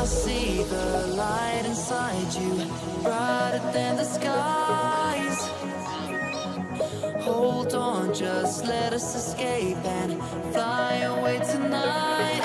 see the light inside you, brighter than the skies. Hold on, just let us escape and fly away tonight.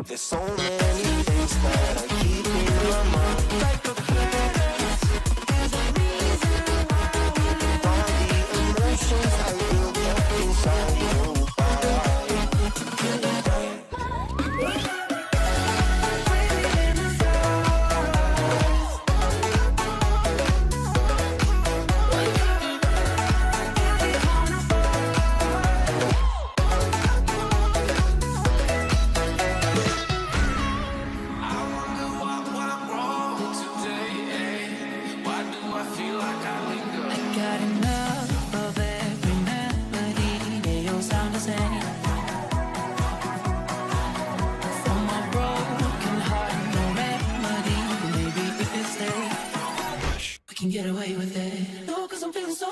There's so many things that I keep in my mind, like a past. There's a reason why we live. All the emotions I built up inside you. Can get away with it. No, 'cause I'm feeling so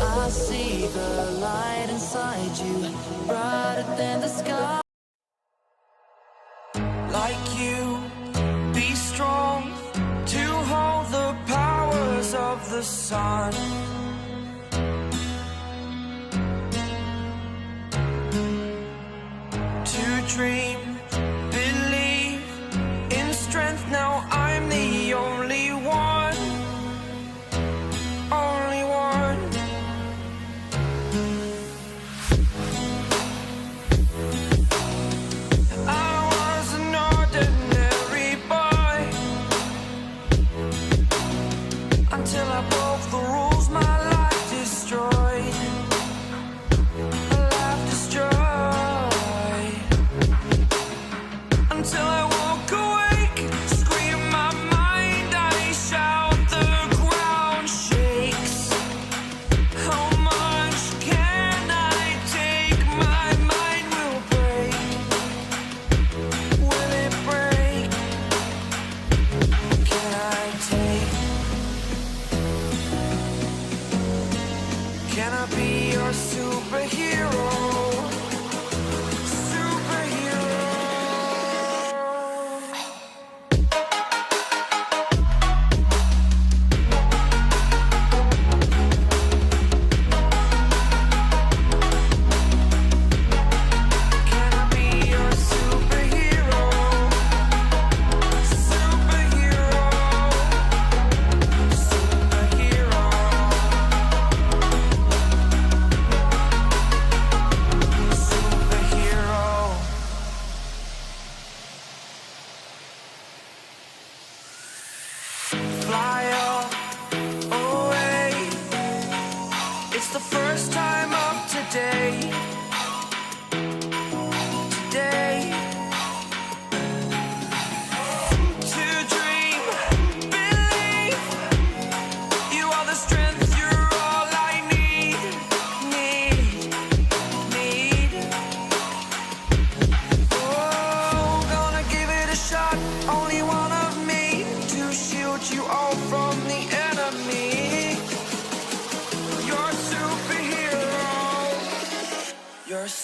I see the light inside you, brighter than the sky. Like you, be strong to hold the powers of the sun. To dream, believe in strength. Now I'm the only one, only one. I was an ordinary boy until I broke the rules. My life destroyed, a life destroyed.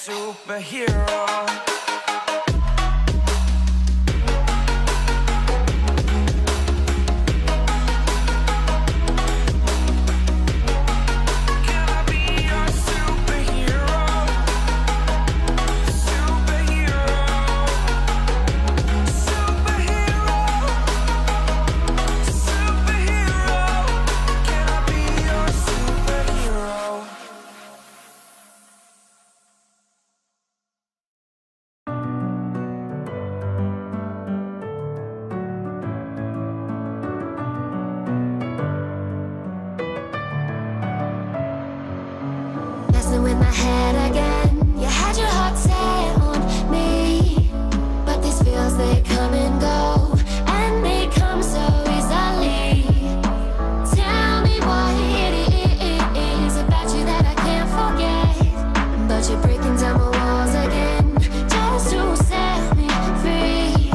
superhero. Messing with my head again. You had your heart set on me, but these feels, they come and go, and they come so easily. Tell me what it is about you that I can't forget, but you're breaking down my walls again just to set me free.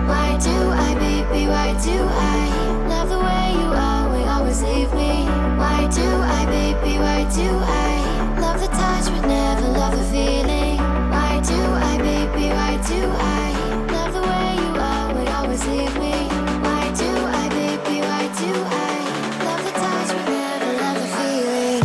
Why do I, baby, why do I love the way you always leave me? Why do I, baby, why do I love the touch but never love the feeling? Why do I, baby, why do I love the way you always leave me? Why do I, baby, why do I love the touch but never love the feeling?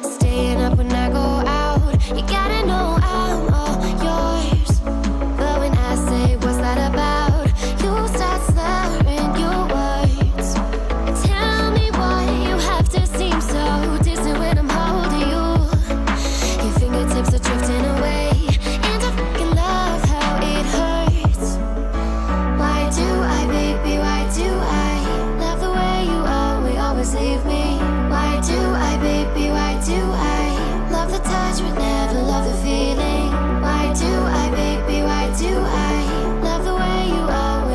Staying up when I go out, you gotta know I'm all yours. But when I say what's that about, you start slurring your words. Tell me why you have to seem so distant when I'm holding you. Your fingertips are drifting away, and I fucking love how it hurts. Why do I, baby, why do I love the way you always leave me? Why do I, baby, why do I love the touch but never love the feeling? Why do I, baby, why do I love the way you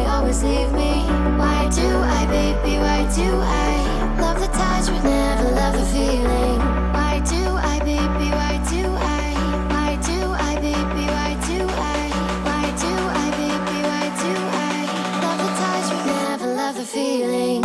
always leave me? Why do I, baby, why do I love the touch but never love the feeling? Why do I, baby, why do I? Why do I, baby, why do I? Why do I, baby, why do I love the touch but never love the feeling?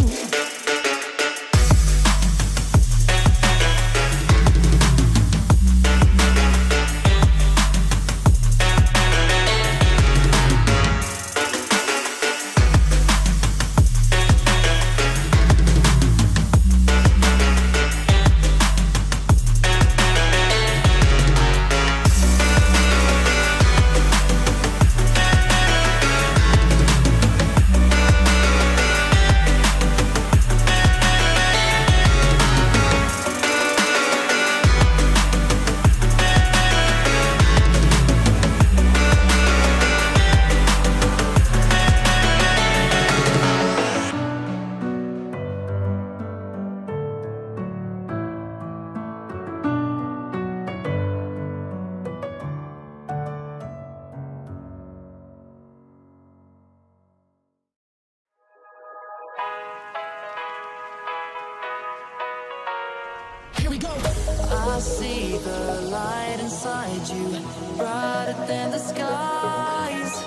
I see the light inside you, brighter than the skies.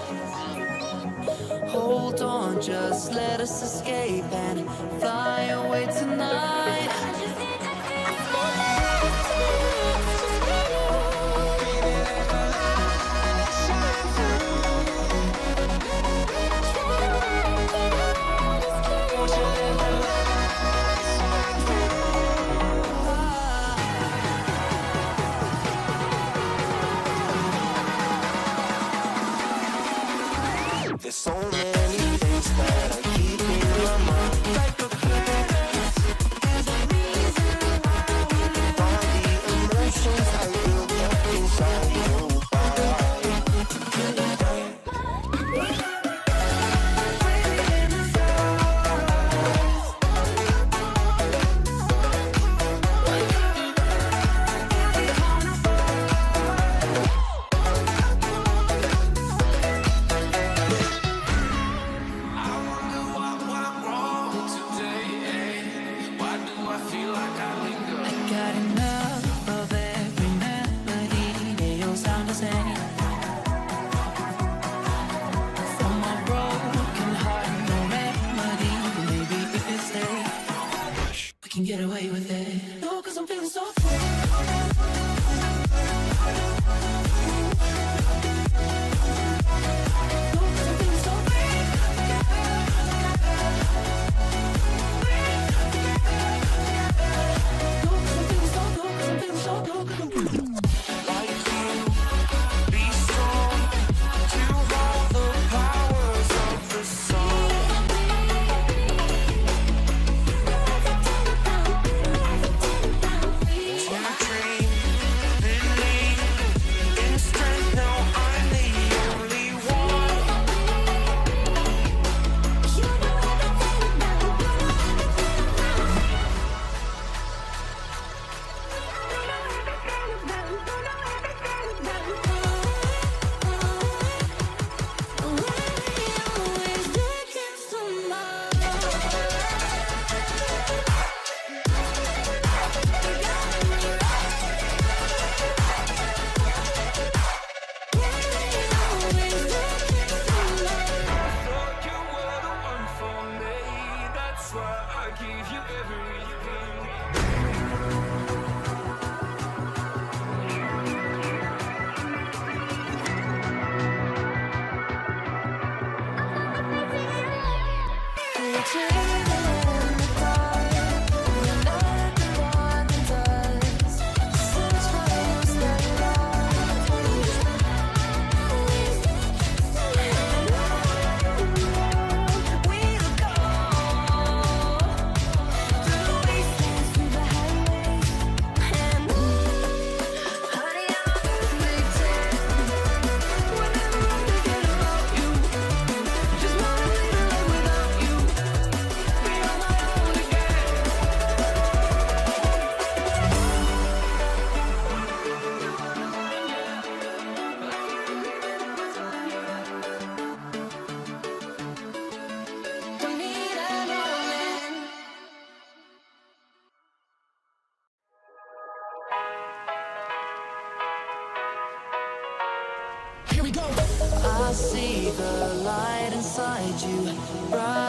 Hold on, just let us escape and fly away tonight. There's so many things can get away with it. No, cause I'm feeling so free. Be strong to hold the powers of the sun. To dream, believe in strength. Now I'm the only one. Thought you were the one for me. That's why I gave you everything. I see the light inside you, bright